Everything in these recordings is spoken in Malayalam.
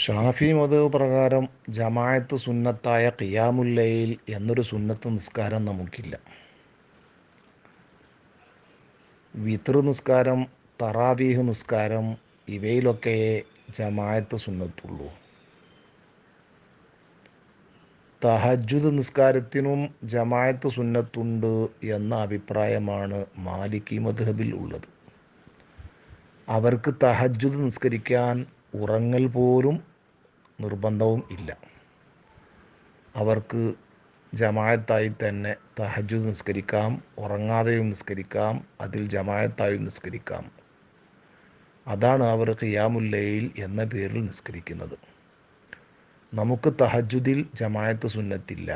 ഷാഫി മദ്ഹബ് പ്രകാരം ജമാഅത്ത് സുന്നത്തായ ഖിയാമുൽ ലൈൽ എന്നൊരു സുന്നത്ത് നിസ്കാരം നമുക്കില്ല. വിത്ർ നിസ്കാരം, തറാവീഹ് നിസ്കാരം ഇവയിലൊക്കെയേ ജമാഅത്ത് സുന്നത്തുള്ളൂ. തഹജ്ജുദ് നിസ്കാരത്തിനും ജമാഅത്ത് സുന്നത്തുണ്ട് എന്ന അഭിപ്രായമാണ് മാലിക്കി മദ്ഹബിൽ ഉള്ളത്. അവർക്ക് തഹജ്ജുദ് നിസ്കരിക്കാൻ ഉറങ്ങൽ പോലും നിർബന്ധവും ഇല്ല. അവർക്ക് ജമാഅത്തായി തന്നെ തഹജ്ജുദ് നിസ്കരിക്കാം, ഉറങ്ങാതെയും നിസ്കരിക്കാം, അതിൽ ജമാഅത്തായും നിസ്കരിക്കാം. അതാണ് അവർ ഖിയാമുൽ ലൈൽ എന്ന പേരിൽ നിസ്കരിക്കുന്നത്. നമുക്ക് തഹജ്ജുദിൽ ജമാഅത്ത് സുന്നത്തില്ല.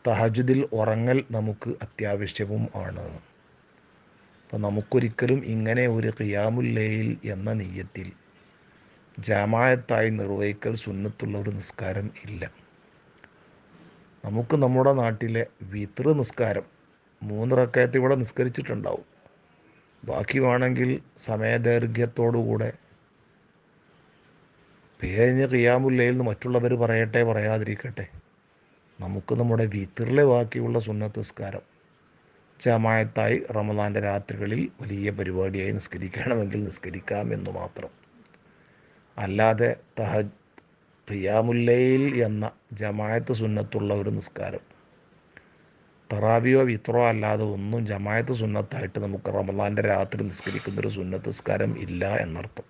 തഹജ്ജുദിൽ ഉറങ്ങൽ നമുക്ക് അത്യാവശ്യവും ആണ്. അപ്പം നമുക്കൊരിക്കലും ഇങ്ങനെ ഒരു ഖിയാമുൽ ലൈൽ എന്ന നിയ്യത്തിൽ ജമാഅത്തായി നിർവഹിക്കൽ സുന്നത്തുള്ള ഒരു നിസ്കാരം ഇല്ല. നമുക്ക് നമ്മുടെ നാട്ടിലെ വിത്ർ നിസ്കാരം 3 റക്അത്ത് ഇവിടെ നിസ്കരിച്ചിട്ടുണ്ടാവും. ബാക്കി വേണമെങ്കിൽ സമയദൈർഘ്യത്തോടുകൂടെ പേരിന് ഖിയാമുൽ ലൈൽ എന്ന് മറ്റുള്ളവർ പറയട്ടെ പറയാതിരിക്കട്ടെ, നമുക്ക് നമ്മുടെ വിത്റിലെ ബാക്കിയുള്ള സുന്നത്ത് നിസ്കാരം ജമാഅത്തായി റമദാൻ്റെ രാത്രികളിൽ വലിയ പരിപാടിയായി നിസ്കരിക്കണമെങ്കിൽ നിസ്കരിക്കാം എന്ന് മാത്രം. അല്ലാതെ ഖിയാമുൽ ലൈൽ എന്ന ജമാഅത്ത് സുന്നത്തുള്ള ഒരു നിസ്കാരം, തറാവിയോ വിത്രോ അല്ലാതെ ഒന്നും ജമാഅത്ത് സുന്നത്തായിട്ട് നമുക്ക് റമദാൻ്റെ രാത്രി നിസ്കരിക്കുന്നൊരു സുന്നത്ത് നിസ്കാരം ഇല്ല എന്നർത്ഥം.